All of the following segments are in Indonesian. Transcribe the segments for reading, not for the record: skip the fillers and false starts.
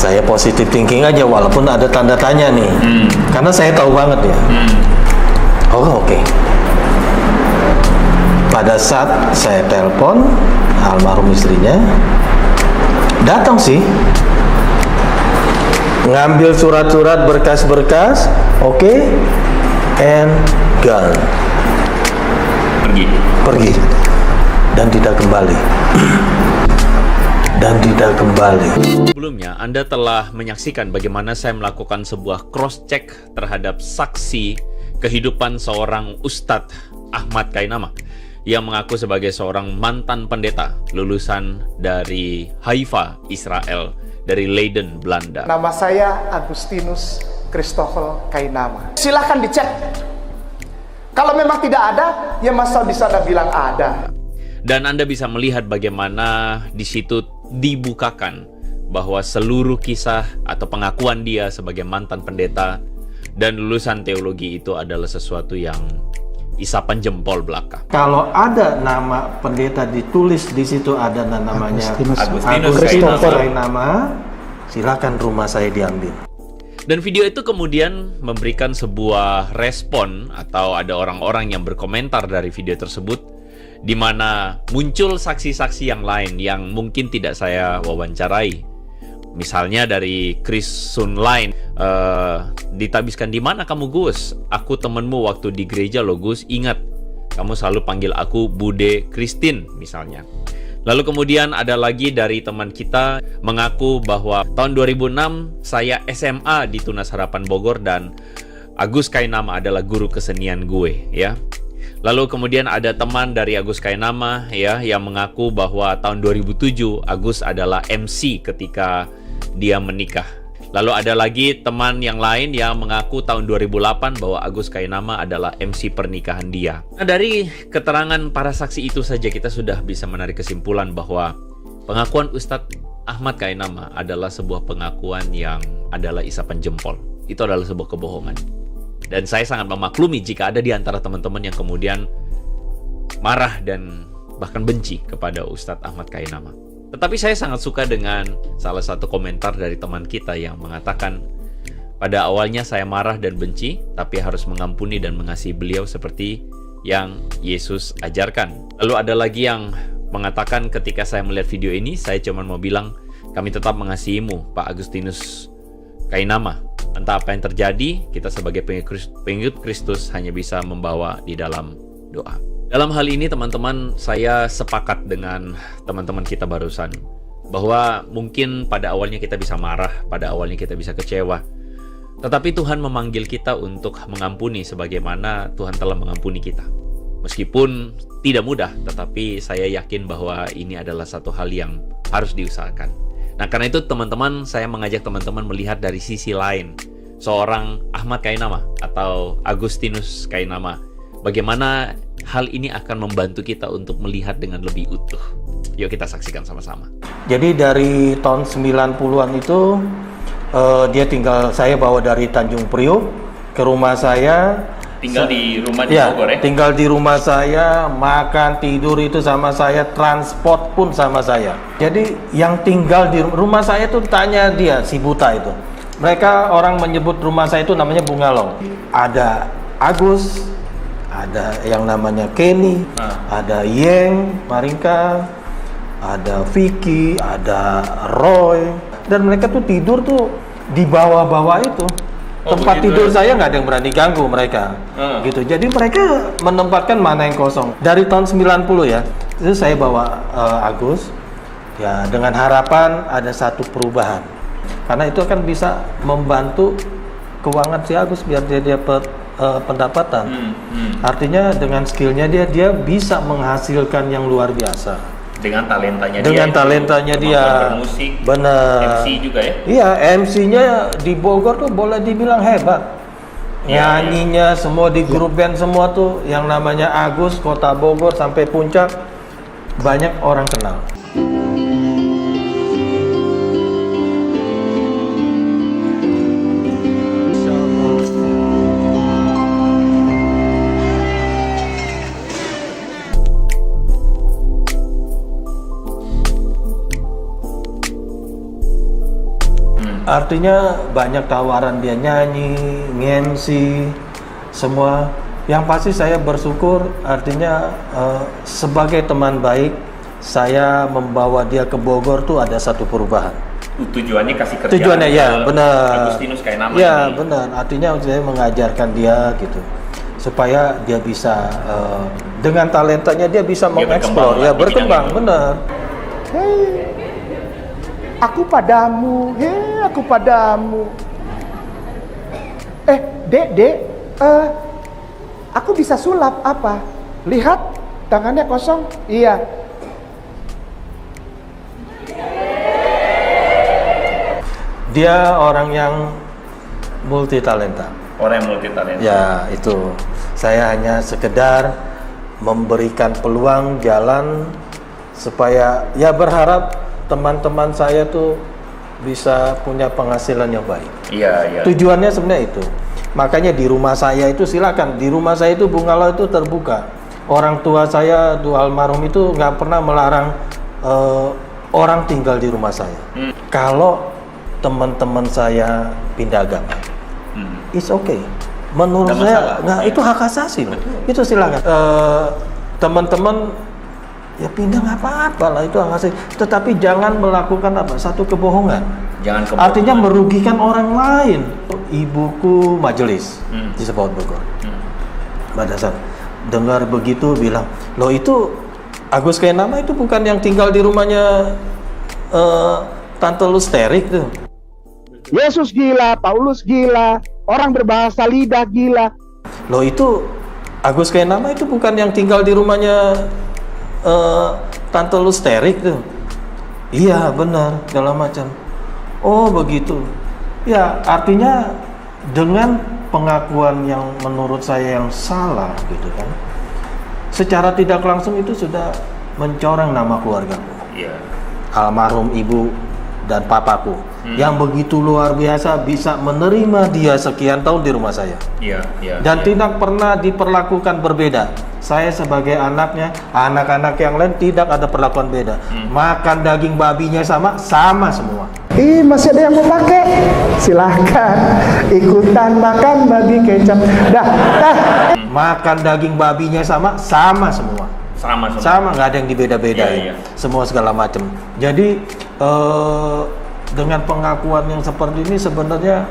Saya positive thinking aja walaupun ada tanda tanya nih. Karena saya tahu banget ya. Oh, oke. Pada saat saya telepon almarhum istrinya, datang sih. Ngambil surat-surat, berkas-berkas, oke, and gone. Pergi. Dan tidak kembali. Sebelumnya, Anda telah menyaksikan bagaimana saya melakukan sebuah cross-check terhadap saksi kehidupan seorang Ustadz Ahmad Kainama yang mengaku sebagai seorang mantan pendeta lulusan dari Haifa, Israel, dari Leiden, Belanda. Nama saya Agustinus Christoffel Kainama. Silahkan dicek. Kalau memang tidak ada, ya masa bisa Anda bilang ada. Dan Anda bisa melihat bagaimana di situ dibukakan bahwa seluruh kisah atau pengakuan dia sebagai mantan pendeta dan lulusan teologi itu adalah sesuatu yang isapan jempol belaka. Kalau ada nama pendeta ditulis di situ ada namanya Agustinus Kainama, silakan rumah saya diambil. Dan video itu kemudian memberikan sebuah respon atau ada orang-orang yang berkomentar dari video tersebut di mana muncul saksi-saksi yang lain yang mungkin tidak saya wawancarai. Misalnya dari Chris Sunline, ditabiskan, di mana kamu Gus? Aku temenmu waktu di gereja loh Gus, ingat kamu selalu panggil aku Bude Christine misalnya. Lalu kemudian ada lagi dari teman kita mengaku bahwa tahun 2006 saya SMA di Tunas Harapan Bogor dan Agus Kainama adalah guru kesenian gue, ya. Lalu kemudian ada teman dari Agus Kainama ya yang mengaku bahwa tahun 2007 Agus adalah MC ketika dia menikah. Lalu ada lagi teman yang lain yang mengaku tahun 2008 bahwa Agus Kainama adalah MC pernikahan dia. Nah, dari keterangan para saksi itu saja kita sudah bisa menarik kesimpulan bahwa pengakuan Ustadz Ahmad Kainama adalah sebuah pengakuan yang adalah isapan jempol. Itu adalah sebuah kebohongan. Dan saya sangat memaklumi jika ada di antara teman-teman yang kemudian marah dan bahkan benci kepada Ustadz Ahmad Kainama. Tetapi saya sangat suka dengan salah satu komentar dari teman kita yang mengatakan, pada awalnya saya marah dan benci, tapi harus mengampuni dan mengasihi beliau seperti yang Yesus ajarkan. Lalu ada lagi yang mengatakan, ketika saya melihat video ini, saya cuma mau bilang, kami tetap mengasihimu, Pak Agustinus Kainama. Entah apa yang terjadi, kita sebagai pengikut Kristus hanya bisa membawa di dalam doa. Dalam hal ini teman-teman, saya sepakat dengan teman-teman kita barusan bahwa mungkin pada awalnya kita bisa marah, pada awalnya kita bisa kecewa, tetapi Tuhan memanggil kita untuk mengampuni sebagaimana Tuhan telah mengampuni kita. Meskipun tidak mudah, tetapi saya yakin bahwa ini adalah satu hal yang harus diusahakan. Nah, karena itu teman-teman, saya mengajak teman-teman melihat dari sisi lain seorang Ahmad Kainama atau Agustinus Kainama. Bagaimana hal ini akan membantu kita untuk melihat dengan lebih utuh. Yuk kita saksikan sama-sama. Jadi dari tahun 90-an itu dia tinggal, saya bawa dari Tanjung Priok ke rumah saya. Tinggal di rumah di ya, Bogor ya? Tinggal di rumah saya, makan, tidur itu sama saya, transport pun sama saya. Jadi yang tinggal di rumah saya itu tanya dia, si buta itu. Mereka orang menyebut rumah saya itu namanya Bungalong. Ada Agus, ada yang namanya Kenny, ada Yeng, Maringka, ada Vicky, ada Roy. Dan mereka tuh tidur tuh di bawah-bawah itu. Tempat tidur saya nggak ada yang berani ganggu mereka, gitu. Jadi mereka menempatkan mana yang kosong. Dari tahun 90 ya, itu saya bawa Agus, ya dengan harapan ada satu perubahan. Karena itu akan bisa membantu keuangan si Agus biar dia dapat pendapatan. Artinya dengan skillnya dia bisa menghasilkan yang luar biasa. Dengan talentanya dengan talentanya dia bermusik, bener. MC juga ya? Iya, MC-nya di Bogor tuh boleh dibilang hebat. Nyanyinya semua di grup band semua tuh yang namanya Agus, Kota Bogor sampai Puncak banyak orang kenal. Artinya banyak tawaran dia nyanyi, nge-MC, semua. Yang pasti saya bersyukur, artinya sebagai teman baik, saya membawa dia ke Bogor tuh ada satu perubahan. Tujuannya kasih kerjaan. Tujuannya ya, benar. Agustinus Kainama Ya, ini. benar. Artinya saya mengajarkan dia gitu, supaya dia bisa dengan talentanya dia bisa mengeksplor, ya berkembang, benar. Hei, aku padamu, hei, aku padamu. Dek, aku bisa sulap apa? Lihat, tangannya kosong. Iya. Dia orang yang multi talenta. Orang yang multi talenta. Ya, itu. Saya hanya sekedar memberikan peluang jalan supaya ya berharap teman-teman saya tuh bisa punya penghasilan yang baik. Iya. Tujuannya sebenarnya itu. Makanya di rumah saya itu silakan. Di rumah saya itu bungalow itu terbuka. Orang tua saya, dua almarhum itu nggak pernah melarang orang tinggal di rumah saya. Kalau teman-teman saya pindah agama, it's okay. Menurut Nggak saya, masalah. nggak, itu hak asasi loh. Itu silakan. Teman-teman ya pindah nggak apa-apa lah, itu hak asasi. Tetapi jangan melakukan satu kebohongan. Jangan kebohongan. Artinya merugikan orang lain. Ibuku majelis di Sepaut Bogor. Pada saat dengar begitu bilang, loh itu Agus Kainama itu bukan yang tinggal di rumahnya Tante Lusterik tuh. Yesus gila, Paulus gila, orang berbahasa lidah gila. Loh itu Agus Kainama itu bukan yang tinggal di rumahnya Tante Lusterik tuh. Iya benar, segala macam. Oh begitu. Ya artinya dengan pengakuan yang menurut saya yang salah gitu kan, secara tidak langsung itu sudah mencoreng nama keluargaku. Iya. Almarhum ibu dan papaku yang begitu luar biasa bisa menerima dia sekian tahun di rumah saya. Iya. Dan tidak pernah diperlakukan berbeda. Saya sebagai anaknya, anak-anak yang lain tidak ada perlakuan beda. Makan daging babinya sama semua. Masih ada yang mau pakai? Silahkan ikutan makan babi kecap. Makan daging babinya sama semua. Sama, nggak ada yang dibeda-bedain. Iya. Semua segala macam. Jadi dengan pengakuan yang seperti ini sebenarnya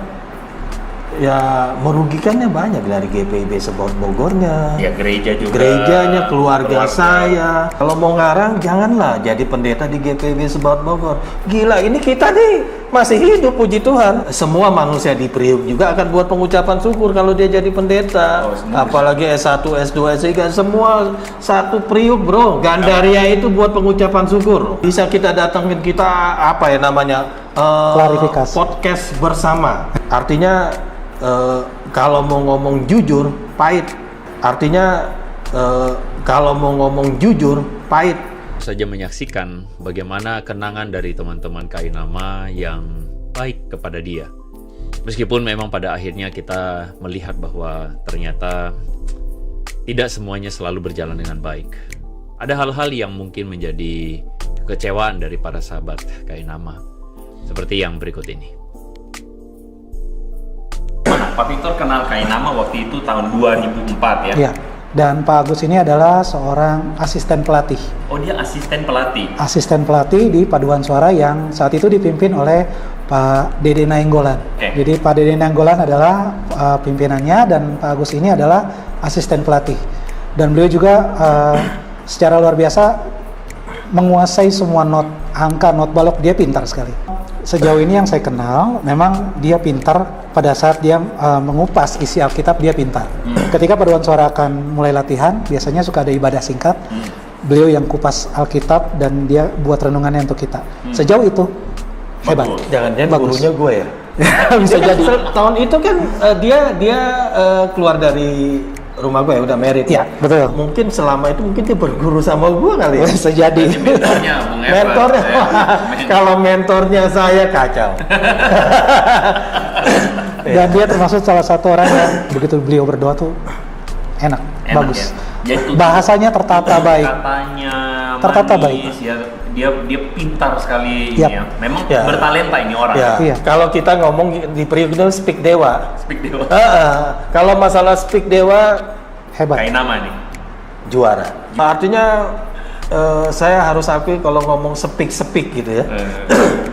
ya merugikannya banyak dari GPIB Sepaut Bogornya. Ya gereja juga. Gerejanya, keluarga saya. Kalau mau ngarang janganlah jadi pendeta di GPIB Sepaut Bogor. Gila, ini kita nih masih hidup, puji Tuhan. Semua manusia di Priuk juga akan buat pengucapan syukur kalau dia jadi pendeta. Apalagi S1, S2, S3 semua satu Priuk, bro. Gandaria itu buat pengucapan syukur. Bisa kita datangin kita apa ya namanya? Klarifikasi. Podcast bersama. Artinya kalau mau ngomong jujur pahit. Artinya kalau mau ngomong jujur pahit. Saja menyaksikan bagaimana kenangan dari teman-teman Kainama yang baik kepada dia. Meskipun memang pada akhirnya kita melihat bahwa ternyata tidak semuanya selalu berjalan dengan baik. Ada hal-hal yang mungkin menjadi kekecewaan dari para sahabat Kainama. Seperti yang berikut ini. Pak Victor kenal Kainama waktu itu tahun 2004 ya? Iya, dan Pak Agus ini adalah seorang asisten pelatih. Oh, dia asisten pelatih? Asisten pelatih di Paduan Suara yang saat itu dipimpin oleh Pak Dede Nainggolan. Jadi Pak Dede Nainggolan adalah pimpinannya dan Pak Agus ini adalah asisten pelatih. Dan beliau juga secara luar biasa menguasai semua angka not balok, dia pintar sekali. Sejauh ini yang saya kenal, memang dia pintar pada saat dia mengupas isi Alkitab, dia pintar. Ketika Paduan Suara akan mulai latihan, biasanya suka ada ibadah singkat. Beliau yang kupas Alkitab dan dia buat renungannya untuk kita. Sejauh itu hebat. Jangan-jangan Bagus. gurunya gue ya. Bisa Dia kan jadi. tahun itu kan dia keluar dari rumah gue ya, udah married. Iya, betul. Mungkin selama itu mungkin dia berguru sama gue kali ya. Bisa jadi. Mentornya, Bung Evan. Mentornya, kalau mentornya saya kacau. Dan dia termasuk salah satu orang yang begitu beliau berdoa tuh enak bagus. Ya? Jadi Bahasanya tertata baik. Katanya tertata baik. Dia pintar sekali Yap. ini ya. Memang Ya. bertalenta ini orang. Ya, Iya. kalau kita ngomong di periode itu speak dewa. Speak dewa. Kalau masalah speak dewa Hebat. Kayak nama nih. juara. Artinya saya harus akui kalau ngomong speak gitu ya.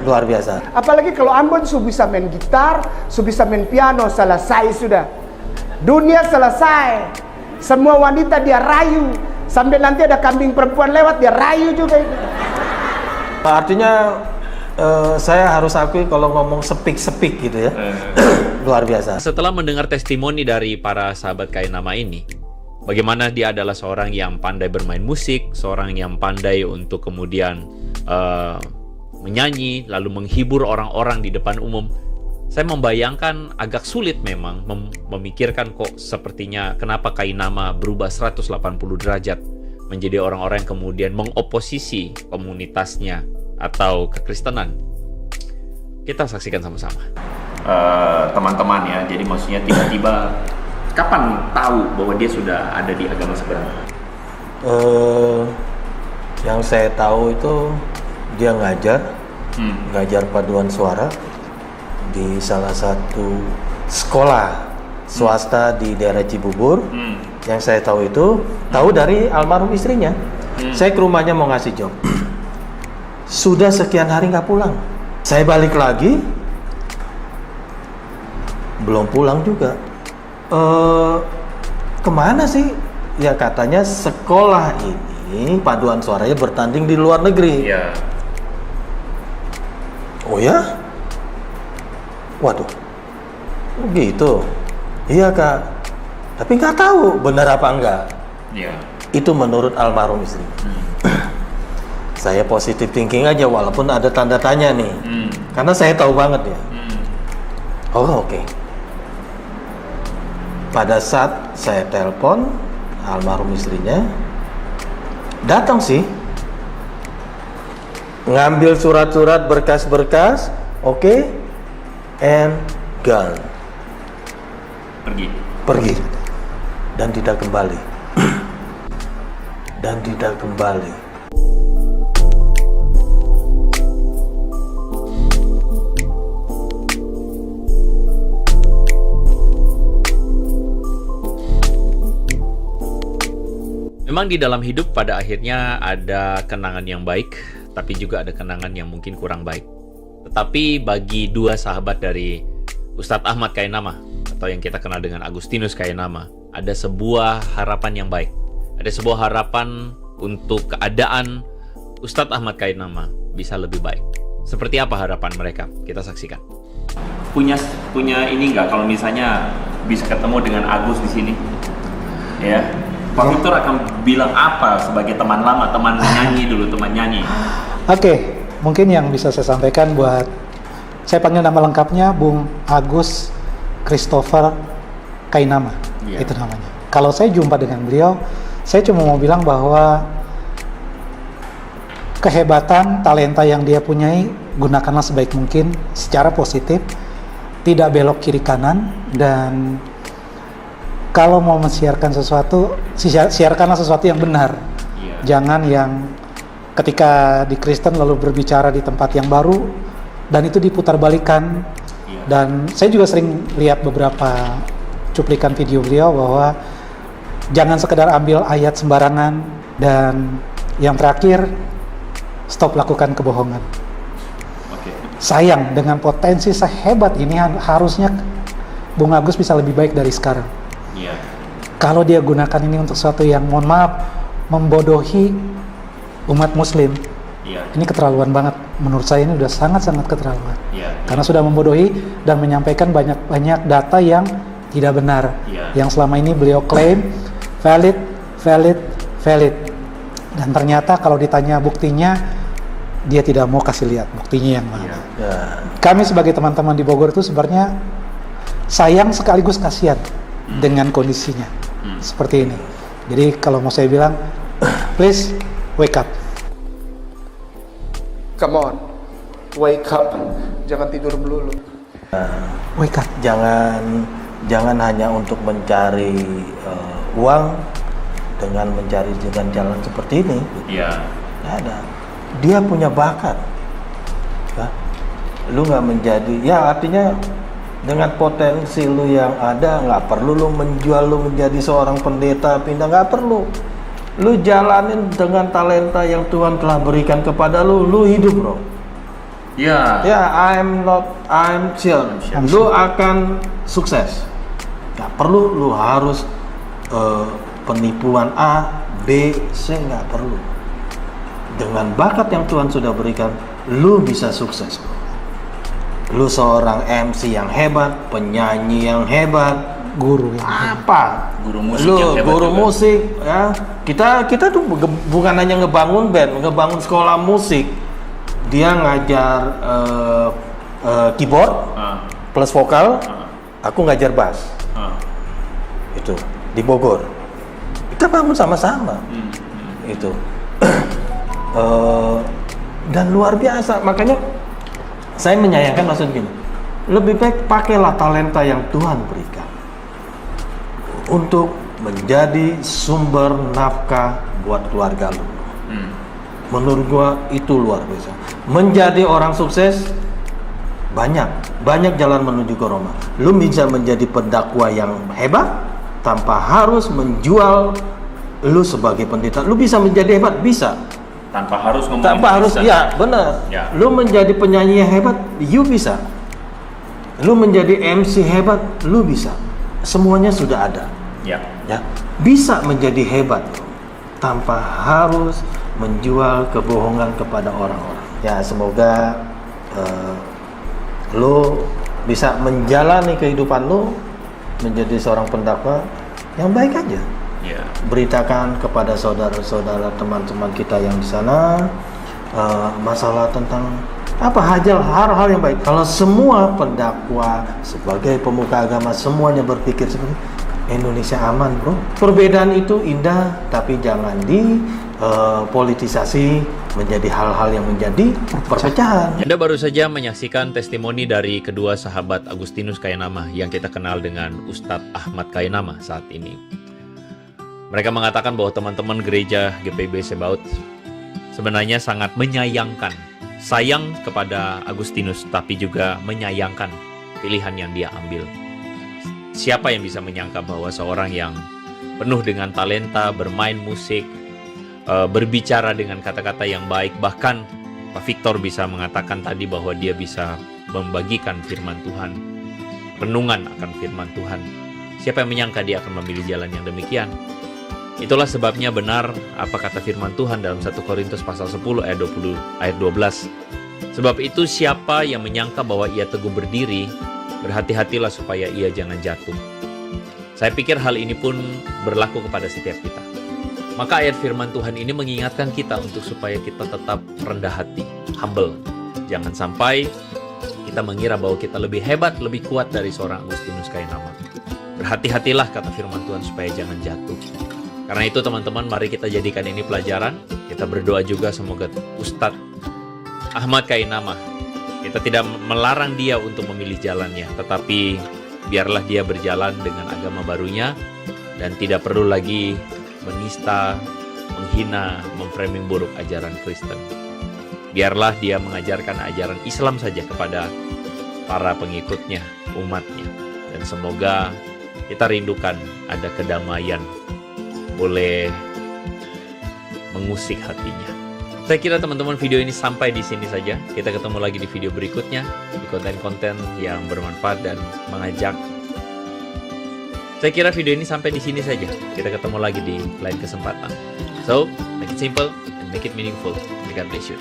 Luar biasa. Apalagi kalau Ambon su bisa main gitar, su bisa main piano, selesai sudah. Dunia selesai. Semua wanita dia rayu. Sampai nanti ada kambing perempuan lewat dia rayu juga itu. Artinya saya harus akui kalau ngomong speak gitu ya. Luar biasa. Setelah mendengar testimoni dari para sahabat Kainama ini, bagaimana dia adalah seorang yang pandai bermain musik, seorang yang pandai untuk kemudian menyanyi, lalu menghibur orang-orang di depan umum. Saya membayangkan agak sulit memang memikirkan kok sepertinya kenapa Kainama berubah 180 derajat menjadi orang-orang yang kemudian mengoposisi komunitasnya atau kekristenan. Kita saksikan sama-sama. Teman-teman ya, jadi maksudnya tiba-tiba kapan tahu bahwa dia sudah ada di agama seberang? Yang saya tahu itu dia ngajar paduan suara di salah satu sekolah swasta di daerah Cibubur. Yang saya tahu itu tahu dari almarhum istrinya. Saya ke rumahnya mau ngasih job. Sudah sekian hari nggak pulang. Saya balik lagi, belum pulang juga. Kemana sih? Ya katanya sekolah ini paduan suaranya bertanding di luar negeri. Iya. Oh ya? Waduh, oh gitu. Iya kak, tapi nggak tahu benar apa enggak. Iya. Itu menurut almarhum istri. Saya positif thinking aja walaupun ada tanda tanya nih, karena saya tahu banget ya. Oh oke. Pada saat saya telepon almarhum istrinya, datang sih, ngambil surat-surat berkas-berkas, oke, and gone. Pergi dan tidak kembali. Dan tidak kembali. Memang di dalam hidup pada akhirnya ada kenangan yang baik, tapi juga ada kenangan yang mungkin kurang baik. Tetapi bagi dua sahabat dari Ustadz Ahmad Kainama, atau yang kita kenal dengan Agustinus Kainama, ada sebuah harapan yang baik. Ada sebuah harapan untuk keadaan Ustadz Ahmad Kainama bisa lebih baik. Seperti apa harapan mereka? Kita saksikan. Punya ini nggak kalau misalnya bisa ketemu dengan Agus di sini? Ya. Pak Victor akan bilang apa sebagai teman lama, teman nyanyi dulu, teman nyanyi? Oke, mungkin yang bisa saya sampaikan buat, saya panggil nama lengkapnya Bung Agus Christopher Kainama, itu namanya. Kalau saya jumpa dengan beliau, saya cuma mau bilang bahwa kehebatan, talenta yang dia punyai, gunakanlah sebaik mungkin secara positif, tidak belok kiri kanan, dan kalau mau mensiarkan sesuatu, siarkanlah sesuatu yang benar. Jangan yang ketika di Kristen lalu berbicara di tempat yang baru dan itu diputarbalikkan. Dan saya juga sering lihat beberapa cuplikan video beliau bahwa jangan sekedar ambil ayat sembarangan, dan yang terakhir, stop lakukan kebohongan. Sayang, dengan potensi sehebat ini harusnya Bung Agus bisa lebih baik dari sekarang. Kalau dia gunakan ini untuk sesuatu yang, mohon maaf, membodohi umat muslim, ini keterlaluan banget. Menurut saya ini udah sangat-sangat keterlaluan. Karena sudah membodohi dan menyampaikan banyak data yang tidak benar, yang selama ini beliau klaim valid, dan ternyata kalau ditanya buktinya, dia tidak mau kasih lihat buktinya yang mana. Kami sebagai teman-teman di Bogor itu sebenarnya sayang sekaligus kasihan dengan kondisinya seperti ini. Jadi kalau mau saya bilang, please wake up. Come on, wake up. Jangan tidur melulu. Wake up. Jangan hanya untuk mencari uang dengan mencari dengan jalan seperti ini. Nggak ada. Dia punya bakat. Ya. Lu nggak menjadi, ya artinya dengan potensi lu yang ada, nggak perlu lu menjual lu menjadi seorang pendeta pindah, nggak perlu. Lu jalanin dengan talenta yang Tuhan telah berikan kepada lu, lu hidup bro. Ya. Ya, I'm sure. Lu akan sukses. Nggak perlu lu harus penipuan A, B, C, nggak perlu. Dengan bakat yang Tuhan sudah berikan, lu bisa sukses. Lu seorang MC yang hebat, penyanyi yang hebat, Guru yang apa? Guru musik Lu yang hebat guru juga. musik ya. Kita tuh bukan hanya ngebangun band, ngebangun sekolah musik. Dia ngajar keyboard plus vokal, aku ngajar bass. Itu di Bogor. Kita bangun sama-sama. Itu. Dan luar biasa, makanya saya menyayangkan maksud gini, lebih baik pakailah talenta yang Tuhan berikan untuk menjadi sumber nafkah buat keluarga lu. Menurut gua itu luar biasa. Menjadi orang sukses banyak jalan menuju ke Roma. Lu bisa menjadi pendakwa yang hebat tanpa harus menjual lu sebagai pendeta. Lu bisa menjadi hebat, bisa. Tanpa harus ngomongin Tanpa harus, Kristen. ya benar. Ya. Lu menjadi penyanyi yang hebat, you bisa. Lu menjadi MC hebat, lu bisa. Semuanya sudah ada. Ya. Ya, bisa menjadi hebat tanpa harus menjual kebohongan kepada orang-orang. Ya, semoga lu bisa menjalani kehidupan lu menjadi seorang pendakwa yang baik aja. Ya. Beritakan kepada saudara-saudara, teman-teman kita yang di sana masalah tentang apa hal-hal yang baik. Kalau semua pendakwa sebagai pemuka agama semuanya berpikir seperti Indonesia aman, bro. Perbedaan itu indah, tapi jangan dipolitisasi menjadi hal-hal yang menjadi perpecahan. Anda baru saja menyaksikan testimoni dari kedua sahabat Agustinus Kaienama yang kita kenal dengan Ustadz Ahmad Kaienama saat ini. Mereka mengatakan bahwa teman-teman gereja GPIB Sebaut sebenarnya sangat menyayangkan, sayang kepada Agustinus, tapi juga menyayangkan pilihan yang dia ambil. Siapa yang bisa menyangka bahwa seorang yang penuh dengan talenta, bermain musik, berbicara dengan kata-kata yang baik, bahkan Pak Victor bisa mengatakan tadi bahwa dia bisa membagikan firman Tuhan, renungan akan firman Tuhan. Siapa yang menyangka dia akan memilih jalan yang demikian? Itulah sebabnya benar apa kata firman Tuhan dalam 1 Korintus pasal 10 ayat 12. Sebab itu siapa yang menyangka bahwa ia teguh berdiri, berhati-hatilah supaya ia jangan jatuh. Saya pikir hal ini pun berlaku kepada setiap kita. Maka ayat firman Tuhan ini mengingatkan kita untuk supaya kita tetap rendah hati, humble. Jangan sampai kita mengira bahwa kita lebih hebat, lebih kuat dari seorang Agustinus Kaienama. Berhati-hatilah kata firman Tuhan supaya jangan jatuh. Karena itu teman-teman, mari kita jadikan ini pelajaran. Kita berdoa juga semoga Ustadz Ahmad Kaienama, kita tidak melarang dia untuk memilih jalannya, tetapi biarlah dia berjalan dengan agama barunya dan tidak perlu lagi menista, menghina, memframing buruk ajaran Kristen. Biarlah dia mengajarkan ajaran Islam saja kepada para pengikutnya, umatnya. Dan semoga kita rindukan ada kedamaian boleh mengusik hatinya. Saya kira teman-teman video ini sampai di sini saja. Kita ketemu lagi di video berikutnya di konten-konten yang bermanfaat dan mengajak. Saya kira video ini sampai di sini saja. Kita ketemu lagi di lain kesempatan. So, make it simple and make it meaningful. God bless you.